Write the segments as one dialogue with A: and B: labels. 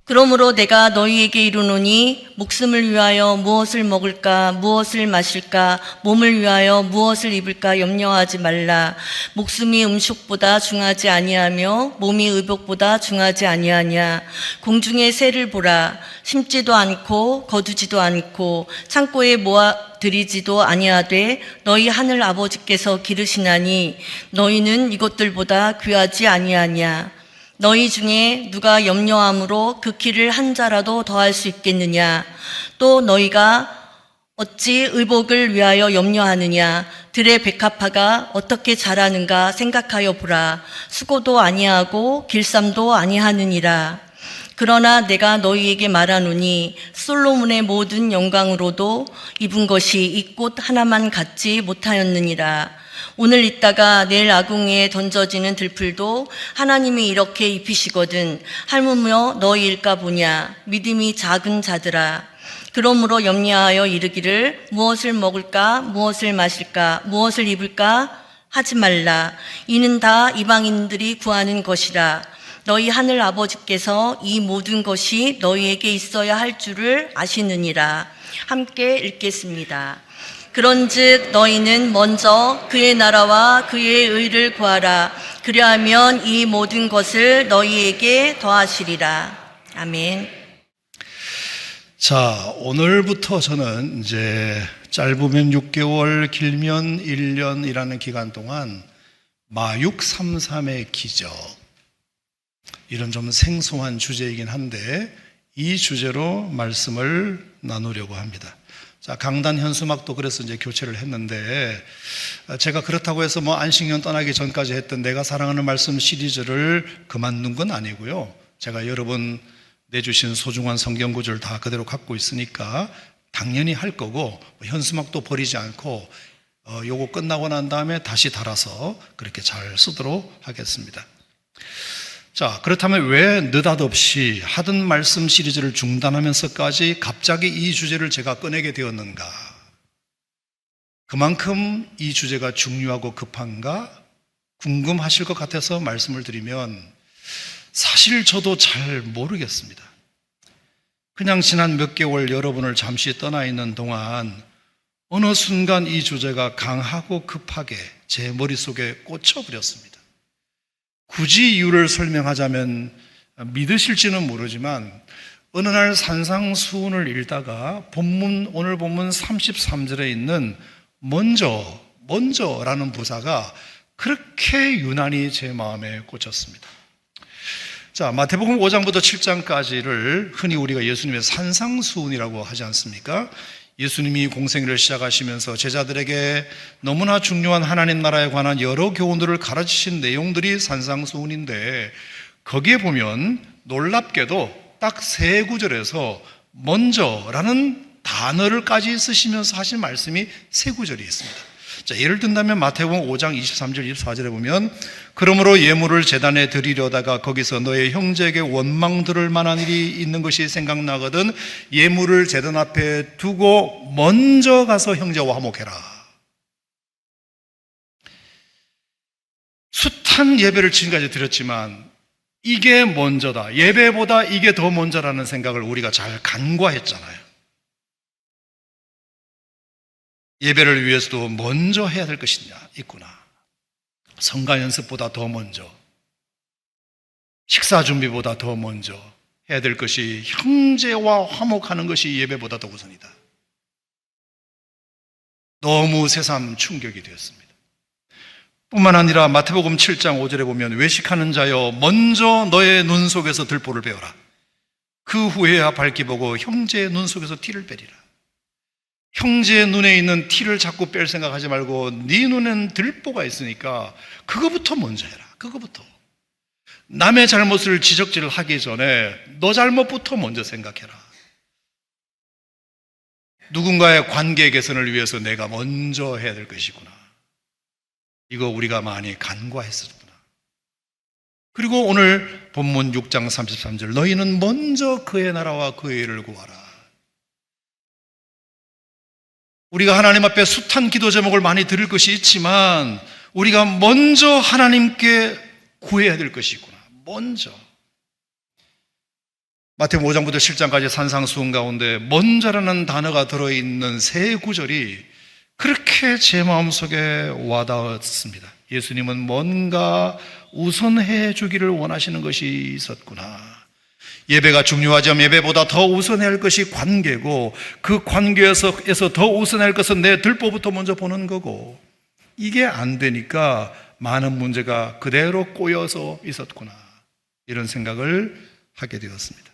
A: 그러므로 내가 너희에게 이르노니 목숨을 위하여 무엇을 먹을까 무엇을 마실까 몸을 위하여 무엇을 입을까 염려하지 말라. 목숨이 음식보다 중하지 아니하며 몸이 의복보다 중하지 아니하냐. 공중의 새를 보라. 심지도 않고 거두지도 않고 창고에 모아 들이지도 아니하되 너희 하늘 아버지께서 기르시나니 너희는 이것들보다 귀하지 아니하냐. 너희 중에 누가 염려함으로 그 키를 한 자라도 더할 수 있겠느냐. 또 너희가 어찌 의복을 위하여 염려하느냐. 들의 백합화가 어떻게 자라는가 생각하여 보라. 수고도 아니하고 길쌈도 아니하느니라. 그러나 내가 너희에게 말하노니 솔로몬의 모든 영광으로도 입은 것이 이 꽃 하나만 갖지 못하였느니라. 오늘 있다가 내일 아궁이에 던져지는 들풀도 하나님이 이렇게 입히시거든 하물며 너희일까 보냐. 믿음이 작은 자들아. 그러므로 염려하여 이르기를 무엇을 먹을까 무엇을 마실까 무엇을 입을까 하지 말라. 이는 다 이방인들이 구하는 것이라. 너희 하늘 아버지께서 이 모든 것이 너희에게 있어야 할 줄을 아시느니라. 함께 읽겠습니다. 그런즉 너희는 먼저 그의 나라와 그의 의를 구하라. 그리하면 이 모든 것을 너희에게 더하시리라. 아멘.
B: 자, 오늘부터 저는 이제 짧으면 6개월, 길면 1년이라는 기간 동안 마육 33의 기적, 이런 좀 생소한 주제이긴 한데 이 주제로 말씀을 나누려고 합니다. 자, 강단 현수막도 그래서 이제 교체를 했는데, 제가 그렇다고 해서 안식년 떠나기 전까지 했던 내가 사랑하는 말씀 시리즈를 그만둔 건 아니고요. 제가 여러분 내주신 소중한 성경 구절을 다 그대로 갖고 있으니까 당연히 할 거고, 현수막도 버리지 않고 요거 끝나고 난 다음에 다시 달아서 그렇게 잘 쓰도록 하겠습니다. 자, 그렇다면 왜 느닷없이 하던 말씀 시리즈를 중단하면서까지 갑자기 이 주제를 제가 꺼내게 되었는가? 그만큼 이 주제가 중요하고 급한가? 궁금하실 것 같아서 말씀을 드리면 사실 저도 잘 모르겠습니다. 그냥 지난 몇 개월 여러분을 잠시 떠나 있는 동안 어느 순간 이 주제가 강하고 급하게 제 머릿속에 꽂혀버렸습니다. 굳이 이유를 설명하자면 믿으실지는 모르지만 어느 날 산상수훈을 읽다가 오늘 본문 33절에 있는 먼저라는 부사가 그렇게 유난히 제 마음에 꽂혔습니다. 자, 마태복음 5장부터 7장까지를 흔히 우리가 예수님의 산상수훈이라고 하지 않습니까? 예수님이 공생애를 시작하시면서 제자들에게 너무나 중요한 하나님 나라에 관한 여러 교훈들을 가르치신 내용들이 산상수훈인데, 거기에 보면 놀랍게도 딱 3구절에서 먼저라는 단어를까지 쓰시면서 하신 말씀이 3구절이 있습니다. 자, 예를 든다면 마태복음 5장 23절 24절에 보면 그러므로 예물을 제단에 드리려다가 거기서 너의 형제에게 원망 들을 만한 일이 있는 것이 생각나거든 예물을 제단 앞에 두고 먼저 가서 형제와 화목해라. 숱한 예배를 지금까지 드렸지만 이게 먼저다, 예배보다 이게 더 먼저라는 생각을 우리가 잘 간과했잖아요. 예배를 위해서도 먼저 해야 될 것이 있구나. 성가 연습보다 더 먼저, 식사 준비보다 더 먼저 해야 될 것이 형제와 화목하는 것이 예배보다 더 우선이다. 너무 새삼 충격이 되었습니다. 뿐만 아니라 마태복음 7장 5절에 보면 외식하는 자여 먼저 너의 눈 속에서 들보를 빼어라. 그 후에야 밝히 보고 형제의 눈 속에서 티를 빼리라. 형제의 눈에 있는 티를 자꾸 뺄 생각하지 말고 네 눈엔 들보가 있으니까 그거부터 먼저 해라. 그거부터. 남의 잘못을 지적질을 하기 전에 너 잘못부터 먼저 생각해라. 누군가의 관계 개선을 위해서 내가 먼저 해야 될 것이구나. 이거 우리가 많이 간과했었구나. 그리고 오늘 본문 6장 33절 너희는 먼저 그의 나라와 그의 의를 구하라. 우리가 하나님 앞에 숱한 기도 제목을 많이 드릴 것이 있지만 우리가 먼저 하나님께 구해야 될 것이 있구나. 먼저. 마태복음 5장부터 7장까지 산상수훈 가운데 먼저라는 단어가 들어있는 세 구절이 그렇게 제 마음속에 와닿았습니다. 예수님은 뭔가 우선해 주기를 원하시는 것이 있었구나. 예배가 중요하지만 예배보다 더 우선해야 할 것이 관계고, 그 관계에서 더 우선해야 할 것은 내 들보부터 먼저 보는 거고, 이게 안 되니까 많은 문제가 그대로 꼬여서 있었구나, 이런 생각을 하게 되었습니다.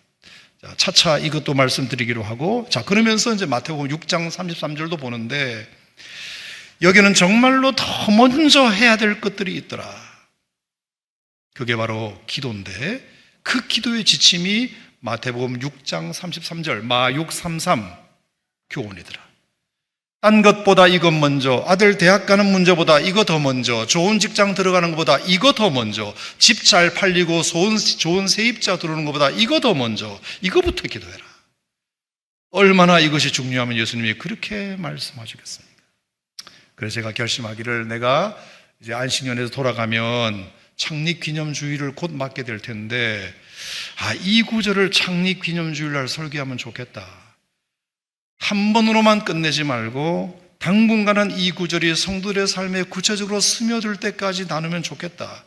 B: 자, 차차 이것도 말씀드리기로 하고, 자, 그러면서 이제 마태복음 6장 33절도 보는데, 여기는 정말로 더 먼저 해야 될 것들이 있더라. 그게 바로 기도인데, 그 기도의 지침이 마태복음 6장 33절 마633 교훈이더라. 딴 것보다 이것 먼저, 아들 대학 가는 문제보다 이거 더 먼저, 좋은 직장 들어가는 것보다 이거 더 먼저, 집 잘 팔리고 좋은 세입자 들어오는 것보다 이거 더 먼저, 이거부터 기도해라. 얼마나 이것이 중요하면 예수님이 그렇게 말씀하시겠습니까? 그래서 제가 결심하기를, 내가 이제 안식년에서 돌아가면 창립기념주일을 곧 맞게 될 텐데, 이 구절을 창립기념주일날 설교하면 좋겠다. 한 번으로만 끝내지 말고 당분간은 이 구절이 성도들의 삶에 구체적으로 스며들 때까지 나누면 좋겠다.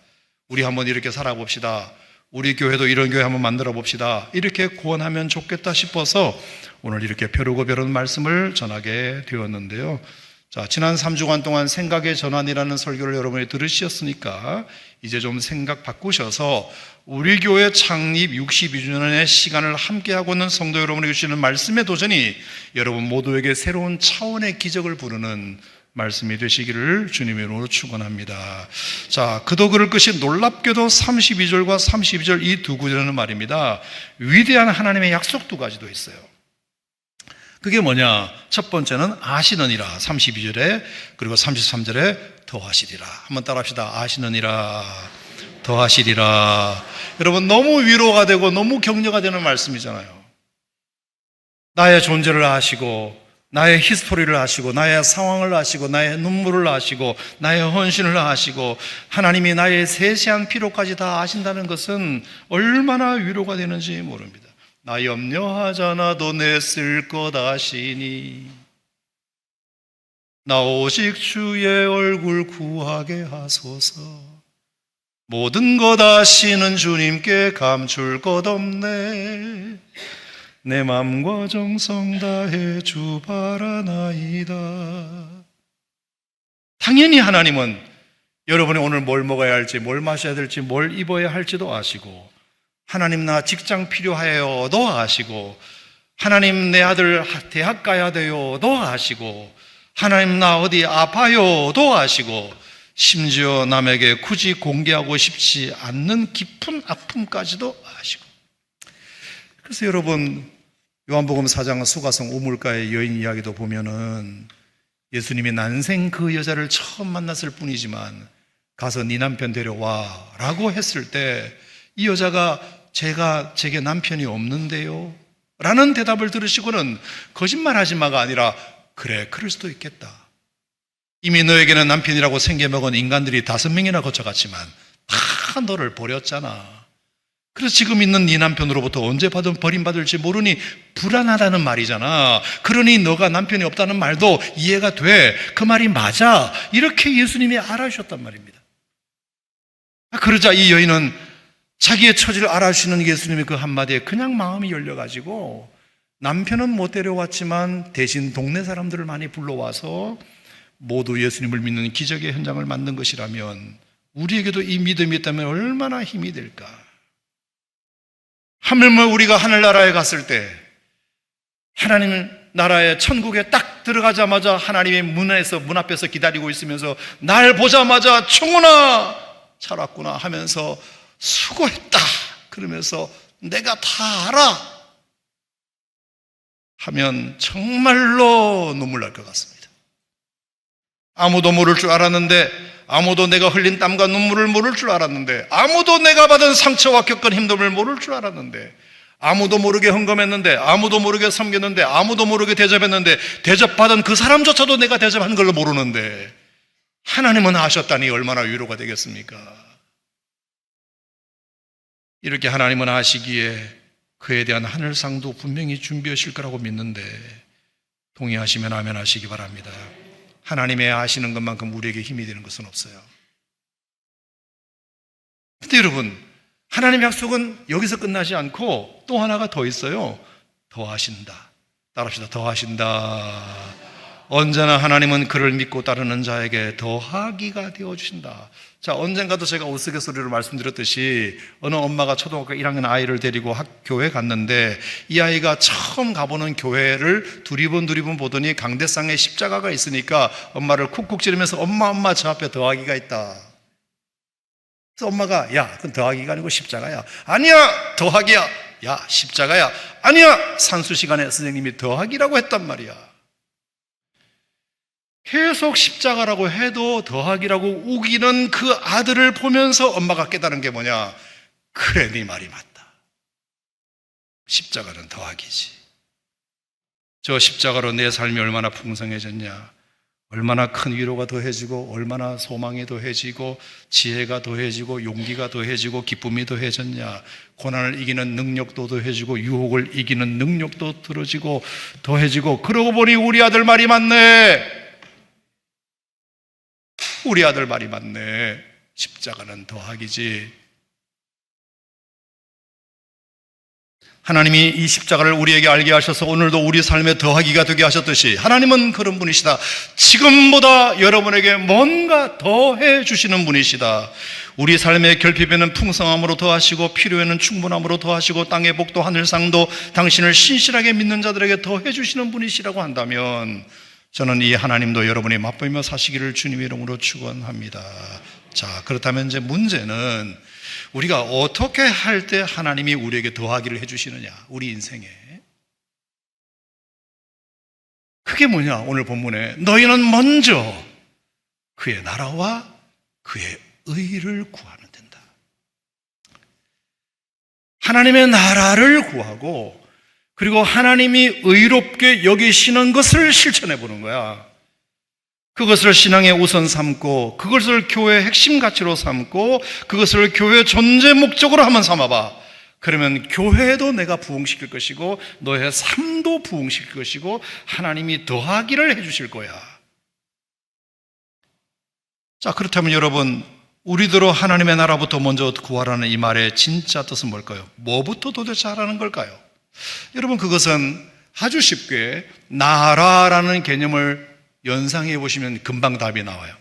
B: 우리 한번 이렇게 살아봅시다. 우리 교회도 이런 교회 한번 만들어 봅시다. 이렇게 고언하면 좋겠다 싶어서 오늘 이렇게 벼르고 벼르는 말씀을 전하게 되었는데요. 자, 지난 3주간 동안 생각의 전환이라는 설교를 여러분이 들으셨으니까 이제 좀 생각 바꾸셔서 우리 교회 창립 62주년의 시간을 함께하고 있는 성도 여러분에게 주시는 말씀의 도전이 여러분 모두에게 새로운 차원의 기적을 부르는 말씀이 되시기를 주님의 이름으로 축원합니다. 자, 그도 그럴 것이 놀랍게도 32절과 32절 이 두 구절은 말입니다, 위대한 하나님의 약속 두 가지도 있어요. 그게 뭐냐? 첫 번째는 아시느니라 32절에, 그리고 33절에 더하시리라. 한번 따라합시다. 아시느니라 더하시리라. 여러분, 너무 위로가 되고 너무 격려가 되는 말씀이잖아요. 나의 존재를 아시고, 나의 히스토리를 아시고, 나의 상황을 아시고, 나의 눈물을 아시고, 나의 헌신을 아시고, 하나님이 나의 세세한 필요까지 다 아신다는 것은 얼마나 위로가 되는지 모릅니다. 나 염려하잖아도 내 쓸 것 아시니, 나 오직 주의 얼굴 구하게 하소서. 모든 것 아시는 주님께 감출 것 없네. 내 맘과 정성 다해 주 바라나이다. 당연히 하나님은 여러분이 오늘 뭘 먹어야 할지, 뭘 마셔야 될지, 뭘 입어야 할지도 아시고, 하나님 나 직장 필요하여도 아시고, 하나님 내 아들 대학 가야 돼요도 아시고, 하나님 나 어디 아파요도 아시고, 심지어 남에게 굳이 공개하고 싶지 않는 깊은 아픔까지도 아시고. 그래서 여러분, 요한복음 4장 수가성 우물가의 여인 이야기도 보면은 예수님이 난생 그 여자를 처음 만났을 뿐이지만 가서 네 남편 데려와 라고 했을 때 이 여자가 제게 남편이 없는데요 라는 대답을 들으시고는 거짓말하지 마가 아니라, 그래, 그럴 수도 있겠다. 이미 너에게는 남편이라고 생겨먹은 인간들이 5명이나 거쳐갔지만 다 너를 버렸잖아. 그래서 지금 있는 네 남편으로부터 언제 버림받을지 모르니 불안하다는 말이잖아. 그러니 너가 남편이 없다는 말도 이해가 돼. 그 말이 맞아. 이렇게 예수님이 알아주셨단 말입니다. 그러자 이 여인은 자기의 처지를 알아주시는 예수님의 그 한마디에 그냥 마음이 열려가지고, 남편은 못 데려왔지만 대신 동네 사람들을 많이 불러와서 모두 예수님을 믿는 기적의 현장을 만든 것이라면 우리에게도 이 믿음이 있다면 얼마나 힘이 될까. 하물며 우리가 하늘나라에 갔을 때, 하나님 나라의 천국에 딱 들어가자마자 하나님의 문 앞에서 기다리고 있으면서 날 보자마자 청혼아 잘 왔구나 하면서 수고했다 그러면서 내가 다 알아 하면 정말로 눈물 날 것 같습니다. 아무도 모를 줄 알았는데, 아무도 내가 흘린 땀과 눈물을 모를 줄 알았는데, 아무도 내가 받은 상처와 겪은 힘듦을 모를 줄 알았는데, 아무도 모르게 헌금했는데, 아무도 모르게 섬겼는데, 아무도 모르게 대접했는데, 대접받은 그 사람조차도 내가 대접한 걸로 모르는데 하나님은 아셨다니 얼마나 위로가 되겠습니까? 이렇게 하나님은 아시기에 그에 대한 하늘상도 분명히 준비하실 거라고 믿는데 동의하시면 아멘 하시기 바랍니다. 하나님의 아시는 것만큼 우리에게 힘이 되는 것은 없어요. 근데 여러분, 하나님의 약속은 여기서 끝나지 않고 또 하나가 더 있어요. 더하신다. 따라합시다. 더하신다. 언제나 하나님은 그를 믿고 따르는 자에게 더하기가 되어주신다. 자, 언젠가도 제가 우스갯소리로 말씀드렸듯이 어느 엄마가 초등학교 1학년 아이를 데리고 교회에 갔는데 이 아이가 처음 가보는 교회를 두리번 보더니 강대상에 십자가가 있으니까 엄마를 쿡쿡 찌르면서 엄마 저 앞에 더하기가 있다. 그래서 엄마가 야, 그건 더하기가 아니고 십자가야. 아니야, 더하기야. 야, 십자가야. 아니야, 산수 시간에 선생님이 더하기라고 했단 말이야. 계속 십자가라고 해도 더하기라고 우기는 그 아들을 보면서 엄마가 깨달은 게 뭐냐? 그래, 네 말이 맞다. 십자가는 더하기지. 저 십자가로 내 삶이 얼마나 풍성해졌냐? 얼마나 큰 위로가 더해지고 얼마나 소망이 더해지고 지혜가 더해지고 용기가 더해지고 기쁨이 더해졌냐? 고난을 이기는 능력도 더해지고 유혹을 이기는 능력도 더해지고 그러고 보니 우리 아들 말이 맞네. 우리 아들 말이 맞네. 십자가는 더하기지. 하나님이 이 십자가를 우리에게 알게 하셔서 오늘도 우리 삶에 더하기가 되게 하셨듯이 하나님은 그런 분이시다. 지금보다 여러분에게 뭔가 더해 주시는 분이시다. 우리 삶의 결핍에는 풍성함으로 더하시고 필요에는 충분함으로 더하시고 땅의 복도 하늘상도 당신을 신실하게 믿는 자들에게 더해 주시는 분이시라고 한다면 저는 이 하나님도 여러분이 맛보이며 사시기를 주님의 이름으로 축원합니다. 자, 그렇다면 이제 문제는 우리가 어떻게 할 때 하나님이 우리에게 더하기를 해주시느냐, 우리 인생에. 그게 뭐냐? 오늘 본문에 너희는 먼저 그의 나라와 그의 의를 구하면 된다. 하나님의 나라를 구하고 그리고 하나님이 의롭게 여기시는 것을 실천해 보는 거야. 그것을 신앙의 우선 삼고 그것을 교회의 핵심 가치로 삼고 그것을 교회의 존재 목적으로 한번 삼아봐. 그러면 교회도 내가 부흥시킬 것이고 너의 삶도 부흥시킬 것이고 하나님이 더하기를 해주실 거야. 자, 그렇다면 여러분, 우리들로 하나님의 나라부터 먼저 구하라는 이 말의 진짜 뜻은 뭘까요? 뭐부터 도대체 하라는 걸까요? 여러분, 그것은 아주 쉽게 나라라는 개념을 연상해 보시면 금방 답이 나와요.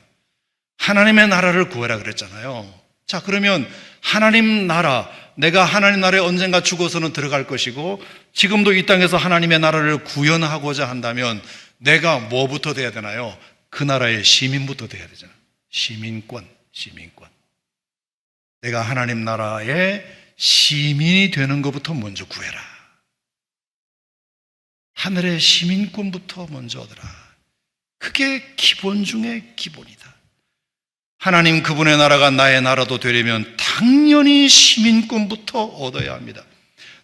B: 하나님의 나라를 구해라 그랬잖아요. 자, 그러면 하나님 나라, 내가 하나님 나라에 언젠가 죽어서는 들어갈 것이고 지금도 이 땅에서 하나님의 나라를 구현하고자 한다면 내가 뭐부터 돼야 되나요? 그 나라의 시민부터 돼야 되잖아요. 시민권. 내가 하나님 나라의 시민이 되는 것부터 먼저 구해라. 하늘의 시민권부터 먼저 얻으라. 그게 기본 중에 기본이다. 하나님 그분의 나라가 나의 나라도 되려면 당연히 시민권부터 얻어야 합니다.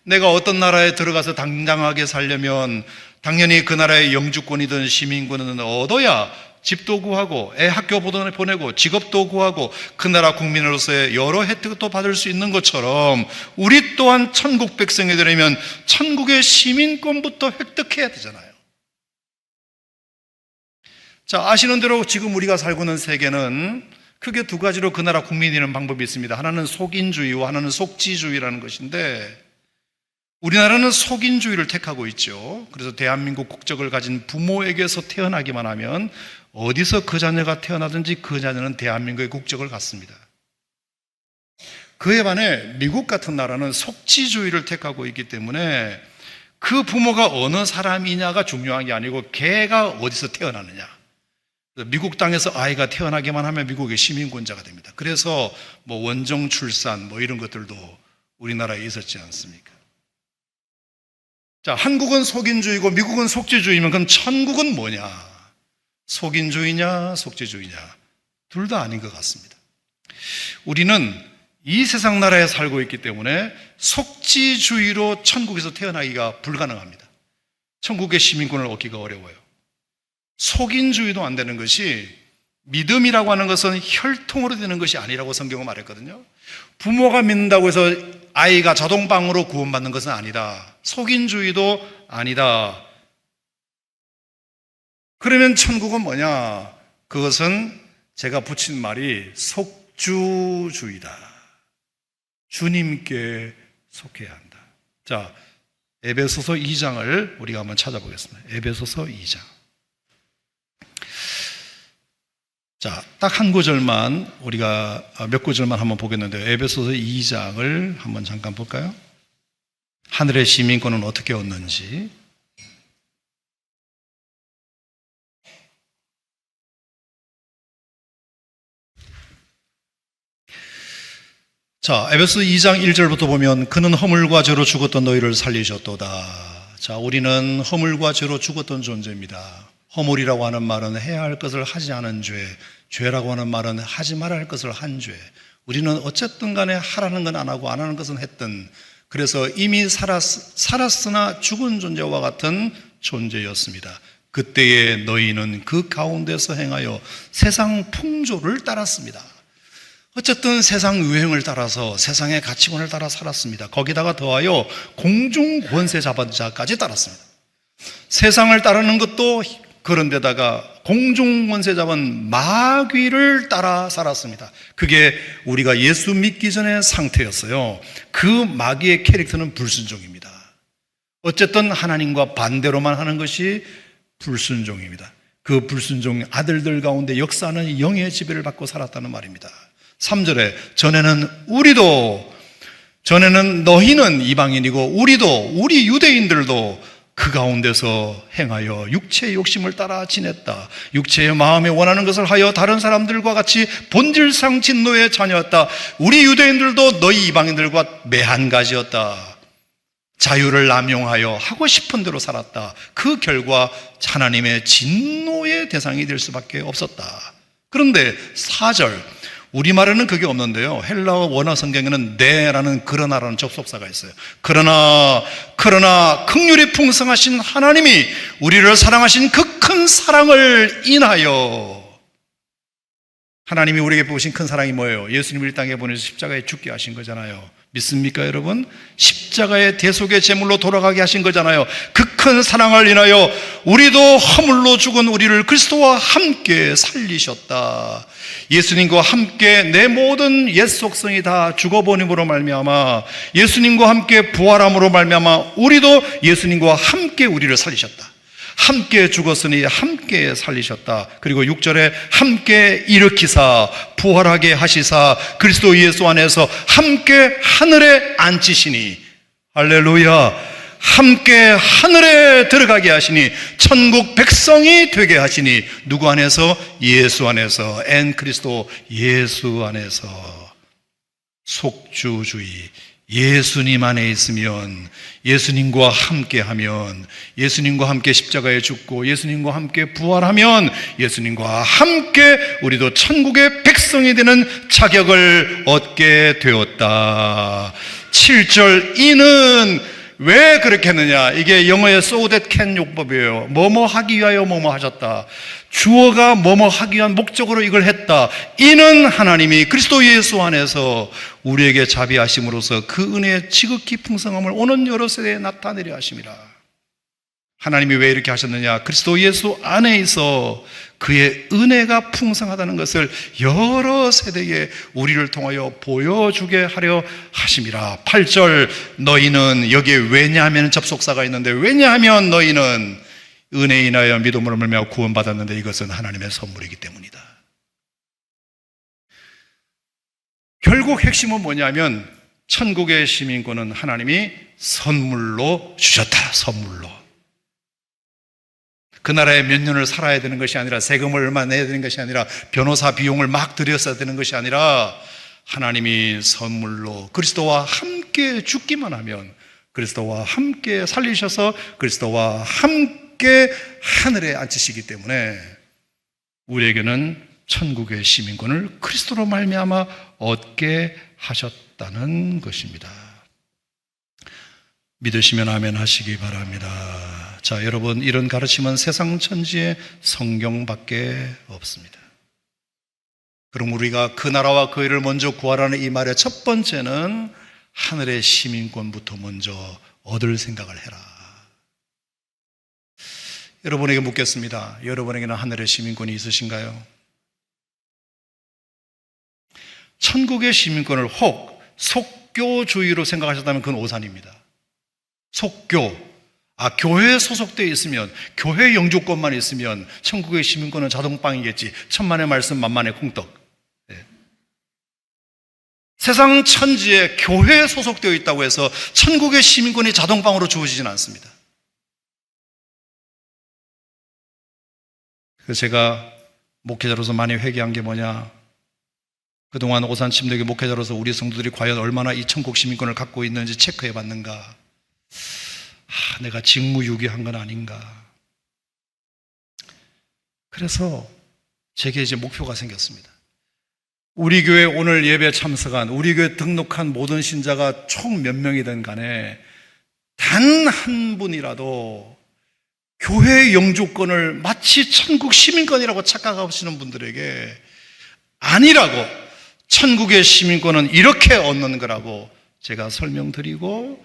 B: 내가 어떤 나라에 들어가서 당당하게 살려면 당연히 그 나라의 영주권이든 시민권을 얻어야 집도 구하고 애 학교 보내고 직업도 구하고 그 나라 국민으로서의 여러 혜택도 받을 수 있는 것처럼 우리 또한 천국 백성이 되려면 천국의 시민권부터 획득해야 되잖아요. 자, 아시는 대로 지금 우리가 살고 있는 세계는 크게 두 가지로 그 나라 국민이 되는 방법이 있습니다. 하나는 속인주의와 하나는 속지주의라는 것인데 우리나라는 속인주의를 택하고 있죠. 그래서 대한민국 국적을 가진 부모에게서 태어나기만 하면 어디서 그 자녀가 태어나든지 그 자녀는 대한민국의 국적을 갖습니다. 그에 반해 미국 같은 나라는 속지주의를 택하고 있기 때문에 그 부모가 어느 사람이냐가 중요한 게 아니고 걔가 어디서 태어나느냐. 미국 땅에서 아이가 태어나기만 하면 미국의 시민권자가 됩니다. 그래서 원정 출산 이런 것들도 우리나라에 있었지 않습니까? 자, 한국은 속인주의고 미국은 속지주의면 그럼 천국은 뭐냐? 속인주의냐 속지주의냐? 둘 다 아닌 것 같습니다. 우리는 이 세상 나라에 살고 있기 때문에 속지주의로 천국에서 태어나기가 불가능합니다. 천국의 시민권을 얻기가 어려워요. 속인주의도 안 되는 것이 믿음이라고 하는 것은 혈통으로 되는 것이 아니라고 성경은 말했거든요. 부모가 믿는다고 해서 아이가 자동방으로 구원받는 것은 아니다. 속인주의도 아니다. 그러면 천국은 뭐냐? 그것은 제가 붙인 말이 속주주의다. 주님께 속해야 한다. 자, 에베소서 2장을 우리가 한번 찾아보겠습니다. 에베소서 2장. 자, 딱 한 구절만 우리가 몇 구절만 한번 보겠는데요. 에베소서 2장을 한번 잠깐 볼까요? 하늘의 시민권은 어떻게 얻는지. 자, 에베소 2장 1절부터 보면 그는 허물과 죄로 죽었던 너희를 살리셨도다. 자, 우리는 허물과 죄로 죽었던 존재입니다. 허물이라고 하는 말은 해야 할 것을 하지 않은 죄, 죄라고 하는 말은 하지 말아야 할 것을 한 죄. 우리는 어쨌든 간에 하라는 건 안 하고 안 하는 것은 했던, 그래서 이미 살았으나 죽은 존재와 같은 존재였습니다. 그때에 너희는 그 가운데서 행하여 세상 풍조를 따랐습니다. 어쨌든 세상 유행을 따라서 세상의 가치관을 따라 살았습니다. 거기다가 더하여 공중 권세 잡은 자까지 따랐습니다. 세상을 따르는 것도 그런데다가 공중 권세 잡은 마귀를 따라 살았습니다. 그게 우리가 예수 믿기 전의 상태였어요. 그 마귀의 캐릭터는 불순종입니다. 어쨌든 하나님과 반대로만 하는 것이 불순종입니다. 그 불순종 아들들 가운데 역사하는 영의 지배를 받고 살았다는 말입니다. 3절에 전에는 너희는 이방인이고 우리 유대인들도 그 가운데서 행하여 육체의 욕심을 따라 지냈다. 육체의 마음에 원하는 것을 하여 다른 사람들과 같이 본질상 진노의 자녀였다. 우리 유대인들도 너희 이방인들과 매한가지였다. 자유를 남용하여 하고 싶은 대로 살았다. 그 결과 하나님의 진노의 대상이 될 수밖에 없었다. 그런데 4절, 우리말에는 그게 없는데요. 헬라어 원어 성경에는 네라는 그러나라는 접속사가 있어요. 그러나 긍휼이 풍성하신 하나님이 우리를 사랑하신 그 큰 사랑을 인하여, 하나님이 우리에게 보신 큰 사랑이 뭐예요? 예수님을 이 땅에 보내서 십자가에 죽게 하신 거잖아요. 믿습니까 여러분? 십자가의 대속의 제물로 돌아가게 하신 거잖아요. 그 큰 사랑을 인하여 우리도 허물로 죽은 우리를 그리스도와 함께 살리셨다. 예수님과 함께 내 모든 옛 속성이 다 죽어버림으로 말미암아 예수님과 함께 부활함으로 말미암아 우리도 예수님과 함께 우리를 살리셨다. 함께 죽었으니 함께 살리셨다. 그리고 6절에 함께 일으키사 부활하게 하시사 그리스도 예수 안에서 함께 하늘에 앉히시니, 할렐루야, 함께 하늘에 들어가게 하시니 천국 백성이 되게 하시니, 누구 안에서? 예수 안에서. 그리스도 예수 안에서. 속주주의, 예수님 안에 있으면, 예수님과 함께 하면, 예수님과 함께 십자가에 죽고 예수님과 함께 부활하면 예수님과 함께 우리도 천국의 백성이 되는 자격을 얻게 되었다. 7절, 이는 왜 그렇게 했느냐? 이게 영어의 so that can 용법이에요. 뭐뭐 하기 위하여 뭐뭐 하셨다. 주어가 뭐뭐 하기 위한 목적으로 이걸 했다. 이는 하나님이 그리스도 예수 안에서 우리에게 자비하심으로써 그 은혜의 지극히 풍성함을 오는 여러 세대에 나타내려 하심이라. 하나님이 왜 이렇게 하셨느냐? 그리스도 예수 안에 있어 그의 은혜가 풍성하다는 것을 여러 세대에 우리를 통하여 보여주게 하려 하심이라. 8절, 너희는, 여기에 왜냐하면 접속사가 있는데, 왜냐하면 너희는 은혜에 인하여 믿음으로 말미암아 구원받았는데 이것은 하나님의 선물이기 때문이다. 결국 핵심은 뭐냐면 천국의 시민권은 하나님이 선물로 주셨다. 선물로. 그 나라에 몇 년을 살아야 되는 것이 아니라, 세금을 얼마 내야 되는 것이 아니라, 변호사 비용을 막 들였어야 되는 것이 아니라, 하나님이 선물로 그리스도와 함께 죽기만 하면 그리스도와 함께 살리셔서 그리스도와 함께 하늘에 앉히시기 때문에 우리에게는 천국의 시민권을 그리스도로 말미암아 얻게 하셨다는 것입니다. 믿으시면 아멘 하시기 바랍니다. 자, 여러분, 이런 가르침은 세상 천지에 성경밖에 없습니다. 그럼 우리가 그 나라와 그 일을 먼저 구하라는 이 말의 첫 번째는 하늘의 시민권부터 먼저 얻을 생각을 해라. 여러분에게 묻겠습니다. 여러분에게는 하늘의 시민권이 있으신가요? 천국의 시민권을 혹 속교주의로 생각하셨다면 그건 오산입니다. 속교, 교회에 소속되어 있으면, 교회 영주권만 있으면 천국의 시민권은 자동빵이겠지. 천만의 말씀 만만의 콩떡. 네. 세상 천지에 교회에 소속되어 있다고 해서 천국의 시민권이 자동빵으로 주어지지는 않습니다. 그래서 제가 목회자로서 많이 회개한 게 뭐냐, 그동안 오산 침례교 목회자로서 우리 성도들이 과연 얼마나 이 천국 시민권을 갖고 있는지 체크해 봤는가. 내가 직무유기한 건 아닌가. 그래서 제게 이제 목표가 생겼습니다. 우리 교회 오늘 예배 참석한, 우리 교회 등록한 모든 신자가 총 몇 명이든 간에 단 한 분이라도 교회 영주권을 마치 천국 시민권이라고 착각하시는 분들에게 아니라고, 천국의 시민권은 이렇게 얻는 거라고 제가 설명드리고,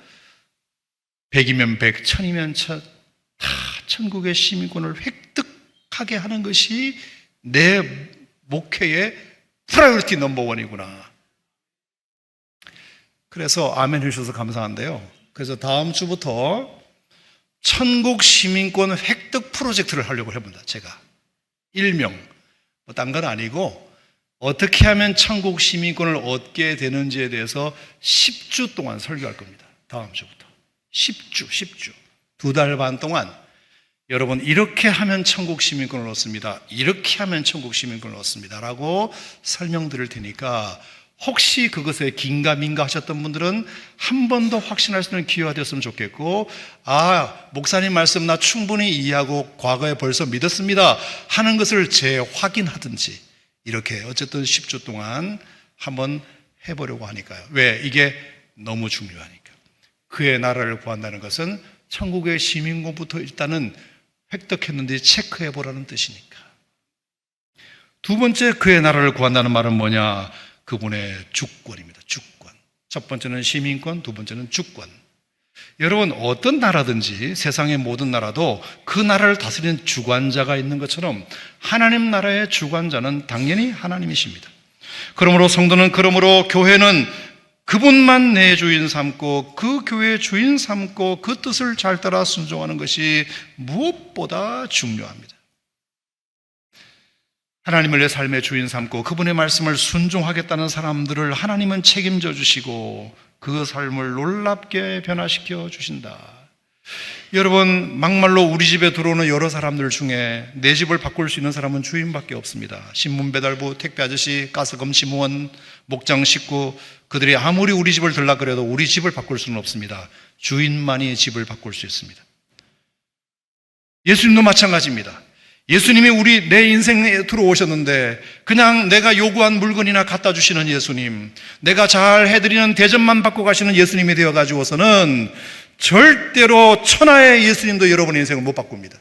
B: 100이면 100, 1000이면 1000, 다 천국의 시민권을 획득하게 하는 것이 내 목회의 프라이어리티 넘버원이구나. 그래서 아멘 해주셔서 감사한데요. 그래서 다음 주부터 천국 시민권 획득 프로젝트를 하려고 해봅니다. 제가 일명, 딴 건 아니고 어떻게 하면 천국 시민권을 얻게 되는지에 대해서 10주 동안 설교할 겁니다. 다음 주부터 10주 2달 반 동안 여러분 이렇게 하면 천국 시민권을 얻습니다, 이렇게 하면 천국 시민권을 얻습니다 라고 설명드릴 테니까, 혹시 그것에 긴가민가 하셨던 분들은 한 번 더 확신할 수 있는 기회가 되었으면 좋겠고, 목사님 말씀 나 충분히 이해하고 과거에 벌써 믿었습니다 하는 것을 재확인하든지, 이렇게 어쨌든 10주 동안 한번 해보려고 하니까요. 왜? 이게 너무 중요하니까. 그의 나라를 구한다는 것은 천국의 시민권부터 일단은 획득했는지 체크해보라는 뜻이니까. 두 번째, 그의 나라를 구한다는 말은 뭐냐? 그분의 주권입니다. 주권. 첫 번째는 시민권, 두 번째는 주권. 여러분, 어떤 나라든지 세상의 모든 나라도 그 나라를 다스리는 주관자가 있는 것처럼 하나님 나라의 주관자는 당연히 하나님이십니다. 그러므로 성도는, 그러므로 교회는 그분만 내 주인 삼고 그 교회의 주인 삼고 그 뜻을 잘 따라 순종하는 것이 무엇보다 중요합니다. 하나님을 내 삶의 주인 삼고 그분의 말씀을 순종하겠다는 사람들을 하나님은 책임져 주시고 그 삶을 놀랍게 변화시켜 주신다. 여러분, 막말로 우리 집에 들어오는 여러 사람들 중에 내 집을 바꿀 수 있는 사람은 주인밖에 없습니다. 신문 배달부, 택배 아저씨, 가스검 시무원, 목장 식구, 그들이 아무리 우리 집을 들락거려도 우리 집을 바꿀 수는 없습니다. 주인만이 집을 바꿀 수 있습니다. 예수님도 마찬가지입니다. 예수님이 내 인생에 들어오셨는데 그냥 내가 요구한 물건이나 갖다 주시는 예수님, 내가 잘 해드리는 대접만 받고 가시는 예수님이 되어가지고서는 절대로 천하의 예수님도 여러분의 인생을 못 바꿉니다.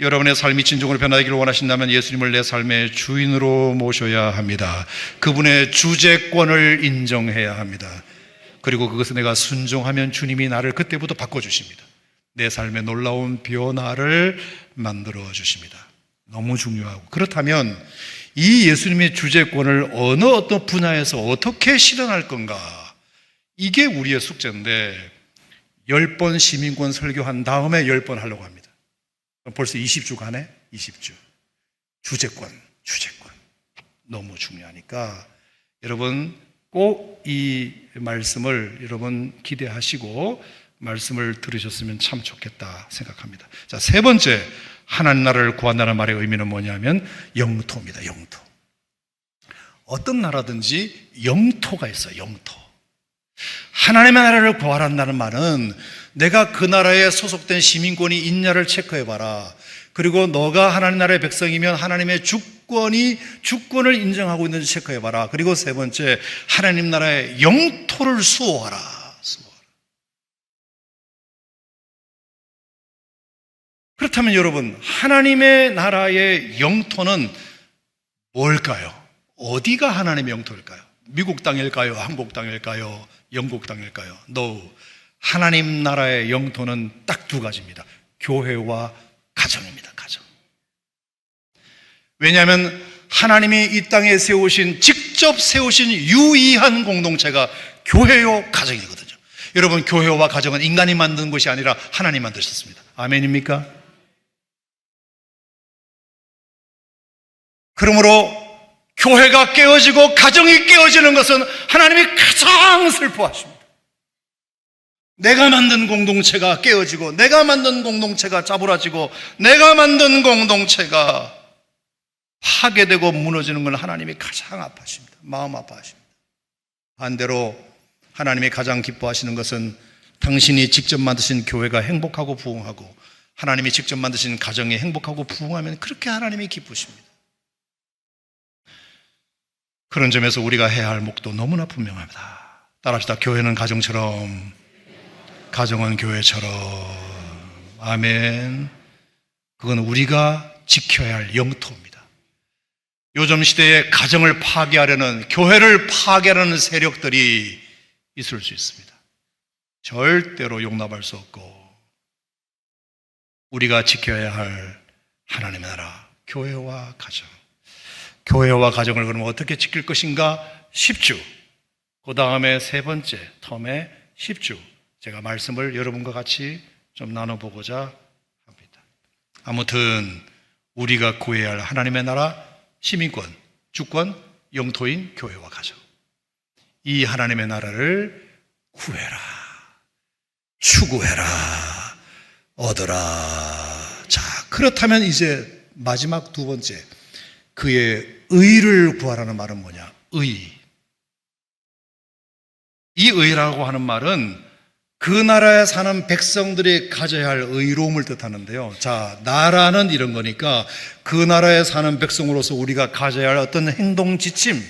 B: 여러분의 삶이 진정으로 변화되기를 원하신다면 예수님을 내 삶의 주인으로 모셔야 합니다. 그분의 주재권을 인정해야 합니다. 그리고 그것을 내가 순종하면 주님이 나를 그때부터 바꿔주십니다. 내 삶의 놀라운 변화를 만들어 주십니다. 너무 중요하고, 그렇다면 이 예수님의 주재권을 어떤 분야에서 어떻게 실현할 건가, 이게 우리의 숙제인데 10번 시민권 설교한 다음에 10번 하려고 합니다. 벌써 20주 가네. 20주. 주재권 너무 중요하니까 여러분 꼭 이 말씀을 여러분 기대하시고 말씀을 들으셨으면 참 좋겠다 생각합니다. 자, 세 번째, 하나님 나라를 구한다는 말의 의미는 뭐냐면 영토입니다. 영토. 어떤 나라든지 영토가 있어요. 영토. 하나님의 나라를 구하란다는 말은 내가 그 나라에 소속된 시민권이 있냐를 체크해봐라. 그리고 너가 하나님 나라의 백성이면 하나님의 주권을 인정하고 있는지 체크해봐라. 그리고 세 번째, 하나님 나라의 영토를 수호하라. 그렇다면 여러분, 하나님의 나라의 영토는 뭘까요? 어디가 하나님의 영토일까요? 미국 땅일까요? 한국 땅일까요? 영국 땅일까요? No. 하나님 나라의 영토는 딱 두 가지입니다. 교회와 가정입니다. 가정. 왜냐하면 하나님이 이 땅에 직접 세우신 유일한 공동체가 교회요 가정이거든요. 여러분, 교회와 가정은 인간이 만든 것이 아니라 하나님 만드셨습니다. 아멘입니까? 그러므로 교회가 깨어지고 가정이 깨어지는 것은 하나님이 가장 슬퍼하십니다. 내가 만든 공동체가 깨어지고, 내가 만든 공동체가 짜부라지고, 내가 만든 공동체가 파괴되고 무너지는 걸 하나님이 가장 아파하십니다. 마음 아파하십니다. 반대로 하나님이 가장 기뻐하시는 것은 당신이 직접 만드신 교회가 행복하고 부흥하고, 하나님이 직접 만드신 가정이 행복하고 부흥하면 그렇게 하나님이 기쁘십니다. 그런 점에서 우리가 해야 할 목도 너무나 분명합니다. 따라합시다. 교회는 가정처럼, 가정은 교회처럼. 아멘. 그건 우리가 지켜야 할 영토입니다. 요즘 시대에 가정을 파괴하려는, 교회를 파괴하려는 세력들이 있을 수 있습니다. 절대로 용납할 수 없고, 우리가 지켜야 할 하나님의 나라, 교회와 가정. 교회와 가정을 그러면 어떻게 지킬 것인가? 10주. 그 다음에 세 번째 텀에 10주. 제가 말씀을 여러분과 같이 좀 나눠보고자 합니다. 아무튼 우리가 구해야 할 하나님의 나라, 시민권, 주권, 영토인 교회와 가정. 이 하나님의 나라를 구해라, 추구해라, 얻어라. 자, 그렇다면 이제 마지막 두 번째, 그의 의를 구하라는 말은 뭐냐? 의. 이 의라고 하는 말은 그 나라에 사는 백성들이 가져야 할 의로움을 뜻하는데요. 자, 나라는 이런 거니까 그 나라에 사는 백성으로서 우리가 가져야 할 어떤 행동 지침,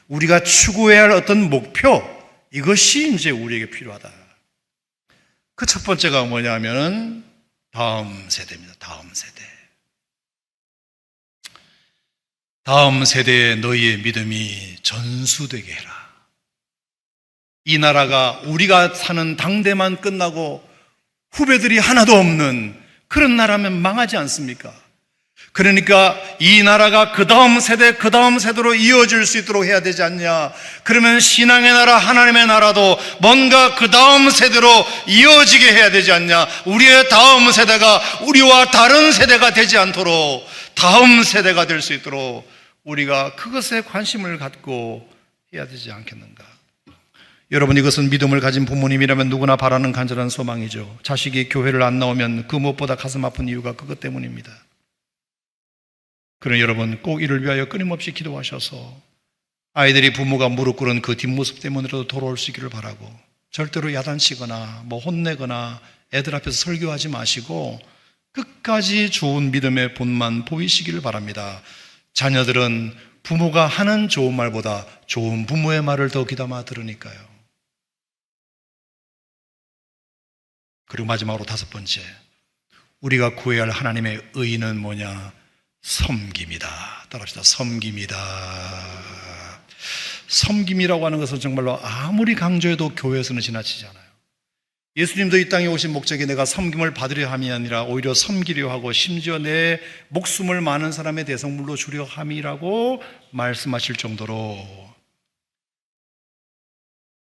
B: 우리가 추구해야 할 어떤 목표, 이것이 이제 우리에게 필요하다. 그 첫 번째가 뭐냐면은 다음 세대입니다. 다음 세대. 다음 세대에 너희의 믿음이 전수되게 해라. 이 나라가 우리가 사는 당대만 끝나고 후배들이 하나도 없는 그런 나라면 망하지 않습니까? 그러니까 이 나라가 그 다음 세대로 이어질 수 있도록 해야 되지 않냐? 그러면 신앙의 나라, 하나님의 나라도 뭔가 그 다음 세대로 이어지게 해야 되지 않냐? 우리의 다음 세대가 우리와 다른 세대가 되지 않도록, 다음 세대가 될 수 있도록 우리가 그것에 관심을 갖고 해야 되지 않겠는가? 여러분, 이것은 믿음을 가진 부모님이라면 누구나 바라는 간절한 소망이죠. 자식이 교회를 안 나오면 그 무엇보다 가슴 아픈 이유가 그것 때문입니다. 그러나 여러분, 꼭 이를 위하여 끊임없이 기도하셔서 아이들이 부모가 무릎 꿇은 그 뒷모습 때문에라도 돌아올 수 있기를 바라고, 절대로 야단치거나 혼내거나 애들 앞에서 설교하지 마시고 끝까지 좋은 믿음의 본만 보이시기를 바랍니다. 자녀들은 부모가 하는 좋은 말보다 좋은 부모의 말을 더 귀담아 들으니까요. 그리고 마지막으로 다섯 번째, 우리가 구해야 할 하나님의 의는 뭐냐? 섬김이다. 따라합시다. 섬김이다. 섬김이라고 하는 것은 정말로 아무리 강조해도 교회에서는 지나치지 않아요. 예수님도 이 땅에 오신 목적이 내가 섬김을 받으려 함이 아니라 오히려 섬기려 하고 심지어 내 목숨을 많은 사람의 대성물로 주려 함이라고 말씀하실 정도로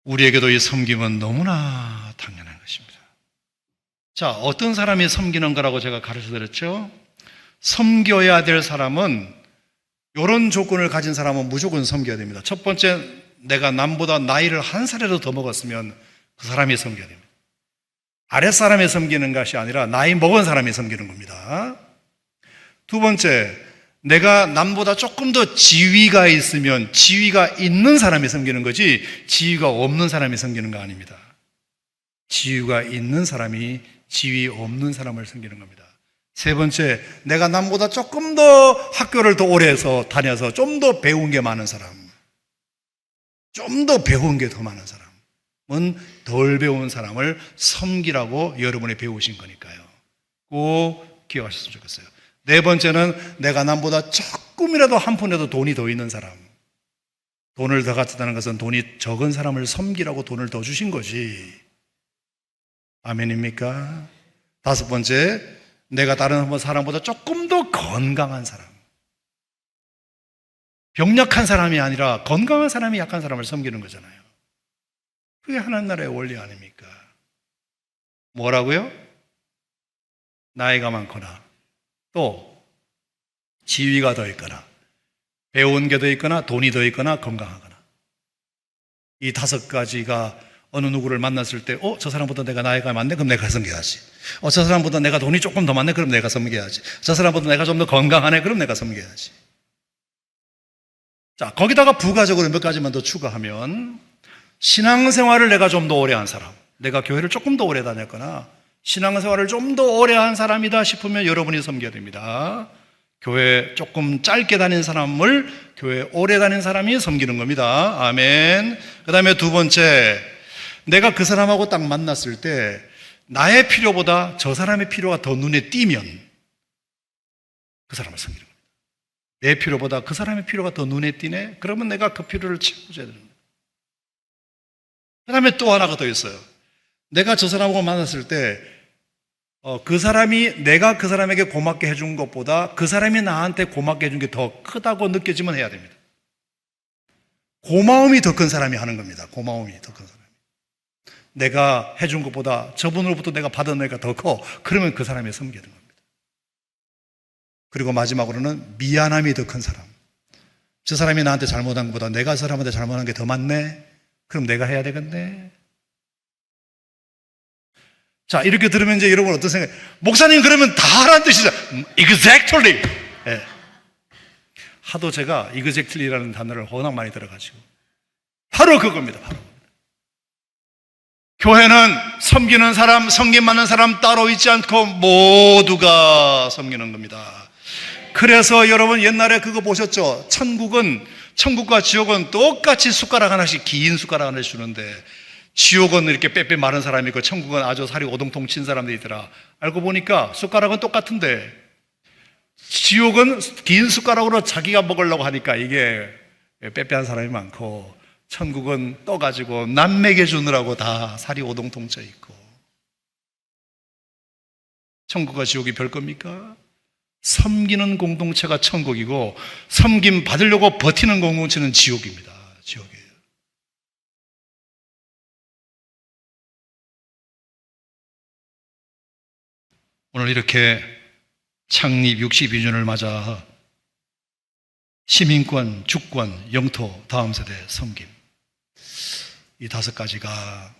B: 우리에게도 이 섬김은 너무나 당연한 것입니다. 자, 어떤 사람이 섬기는 거라고 제가 가르쳐드렸죠? 섬겨야 될 사람은, 이런 조건을 가진 사람은 무조건 섬겨야 됩니다. 첫 번째, 내가 남보다 나이를 한 살이라도 더 먹었으면 그 사람이 섬겨야 됩니다. 아랫사람이 섬기는 것이 아니라 나이 먹은 사람이 섬기는 겁니다. 두 번째, 내가 남보다 조금 더 지위가 있으면 지위가 있는 사람이 섬기는 거지 지위가 없는 사람이 섬기는 거 아닙니다. 지위가 있는 사람이 지위 없는 사람을 섬기는 겁니다. 세 번째, 내가 남보다 조금 더 학교를 더 오래 해서 다녀서 좀 더 배운 게 많은 사람, 좀 더 배운 게 더 많은 사람은 덜 배운 사람을 섬기라고 여러분이 배우신 거니까요. 꼭 기억하셨으면 좋겠어요. 네 번째는 내가 남보다 조금이라도 한 푼이라도 돈이 더 있는 사람. 돈을 더 갖다는 것은 돈이 적은 사람을 섬기라고 돈을 더 주신 거지. 아멘입니까? 다섯 번째, 내가 다른 사람보다 조금 더 건강한 사람. 병약한 사람이 아니라 건강한 사람이 약한 사람을 섬기는 거잖아요. 그게 하나님 나라의 원리 아닙니까? 뭐라고요? 나이가 많거나 또 지위가 더 있거나 배운 게 더 있거나 돈이 더 있거나 건강하거나, 이 다섯 가지가 어느 누구를 만났을 때 저 사람보다 내가 나이가 많네? 그럼 내가 섬겨야지. 저 사람보다 내가 돈이 조금 더 많네? 그럼 내가 섬겨야지. 저 사람보다 내가 좀 더 건강하네? 그럼 내가 섬겨야지. 자, 거기다가 부가적으로 몇 가지만 더 추가하면, 신앙생활을 내가 좀 더 오래 한 사람, 내가 교회를 조금 더 오래 다녔거나 신앙생활을 좀 더 오래 한 사람이다 싶으면 여러분이 섬겨야 됩니다. 교회 조금 짧게 다닌 사람을 교회 오래 다닌 사람이 섬기는 겁니다. 아멘. 그 다음에 두 번째, 내가 그 사람하고 딱 만났을 때 나의 필요보다 저 사람의 필요가 더 눈에 띄면 그 사람을 섬기는 겁니다. 내 필요보다 그 사람의 필요가 더 눈에 띄네? 그러면 내가 그 필요를 채워줘야 됩니다. 그 다음에 또 하나가 더 있어요. 내가 저 사람하고 만났을 때 그 사람이 내가 그 사람에게 고맙게 해준 것보다 그 사람이 나한테 고맙게 해준 게 더 크다고 느껴지면 해야 됩니다. 고마움이 더 큰 사람이 하는 겁니다. 고마움이 더 큰 사람이. 내가 해준 것보다 저분으로부터 내가 받은 애가 더 커. 그러면 그 사람이 섬기는 겁니다. 그리고 마지막으로는 미안함이 더 큰 사람. 저 사람이 나한테 잘못한 것보다 내가 저 사람한테 잘못한 게 더 많네? 그럼 내가 해야 되겠네? 자, 이렇게 들으면 이제 여러분 어떤 생각? 목사님 그러면 다 하라는 뜻이죠. Exactly. 네. 하도 제가 exactly라는 단어를 워낙 많이 들어가지고 바로 그겁니다. 바로. 교회는 섬기는 사람, 섬김받는 사람 따로 있지 않고 모두가 섬기는 겁니다. 그래서 여러분 옛날에 그거 보셨죠? 천국과 지옥은 똑같이 숟가락 하나씩, 긴 숟가락 하나씩 주는데, 지옥은 이렇게 빼빼 마른 사람이 있고 천국은 아주 살이 오동통 친 사람들이 있더라. 알고 보니까 숟가락은 똑같은데 지옥은 긴 숟가락으로 자기가 먹으려고 하니까 이게 빼빼한 사람이 많고, 천국은 떠가지고 남 먹여주느라고 다 살이 오동통 쪄 있고. 천국과 지옥이 별 겁니까? 섬기는 공동체가 천국이고 섬김 받으려고 버티는 공동체는 지옥입니다. 지옥이에요. 오늘 이렇게 창립 62주년을 맞아 시민권, 주권, 영토, 다음 세대 섬김, 이 다섯 가지가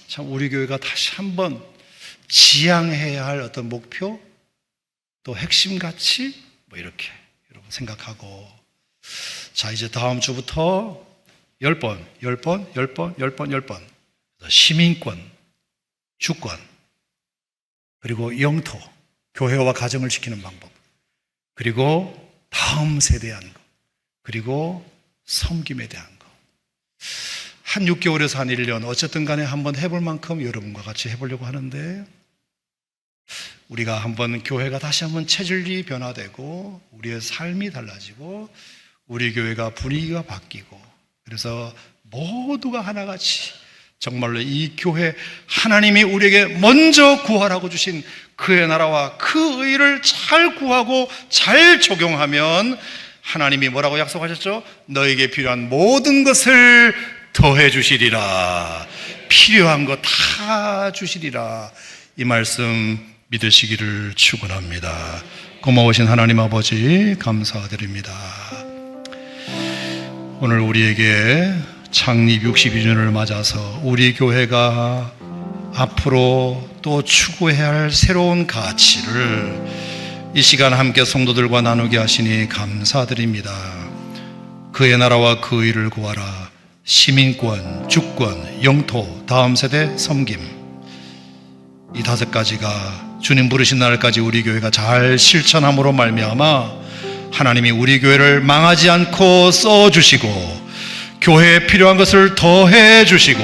B: 참 우리 교회가 다시 한번 지향해야 할 어떤 목표, 또 핵심 가치, 이렇게 여러분 생각하고, 자, 이제 다음 주부터 10번 시민권, 주권, 그리고 영토, 교회와 가정을 지키는 방법, 그리고 다음 세대에 대한 것, 그리고 섬김에 대한 것, 한 6개월에서 한 1년 어쨌든 간에 한번 해볼 만큼 여러분과 같이 해보려고 하는데, 우리가 한번 교회가 다시 한번 체질이 변화되고 우리의 삶이 달라지고 우리 교회가 분위기가 바뀌고, 그래서 모두가 하나같이 정말로 이 교회, 하나님이 우리에게 먼저 구하라고 주신 그의 나라와 그 의를 잘 구하고 잘 적용하면 하나님이 뭐라고 약속하셨죠? 너에게 필요한 모든 것을 더해 주시리라. 필요한 거 다 주시리라. 이 말씀 믿으시기를 축원합니다. 고마우신 하나님 아버지 감사드립니다. 오늘 우리에게 창립 62주년을 맞아서 우리 교회가 앞으로 또 추구해야 할 새로운 가치를 이 시간 함께 성도들과 나누게 하시니 감사드립니다. 그의 나라와 그 의를 구하라. 시민권, 주권, 영토, 다음 세대 섬김, 이 다섯 가지가 주님 부르신 날까지 우리 교회가 잘 실천함으로 말미암아 하나님이 우리 교회를 망하지 않고 써주시고 교회에 필요한 것을 더해 주시고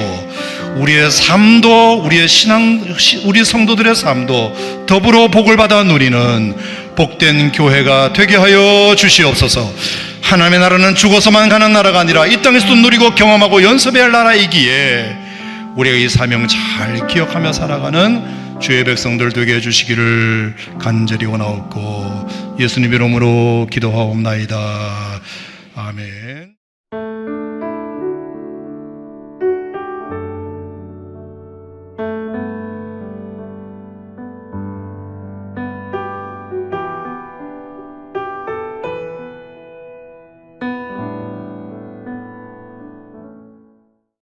B: 우리의 삶도, 우리의 신앙, 우리 성도들의 삶도 더불어 복을 받아 누리는 복된 교회가 되게 하여 주시옵소서. 하나님의 나라는 죽어서만 가는 나라가 아니라 이 땅에서도 누리고 경험하고 연습해야 할 나라이기에 우리가 이 사명 잘 기억하며 살아가는 주의 백성들 되게 해주시기를 간절히 원하옵고 예수님 이름으로 기도하옵나이다. 아멘.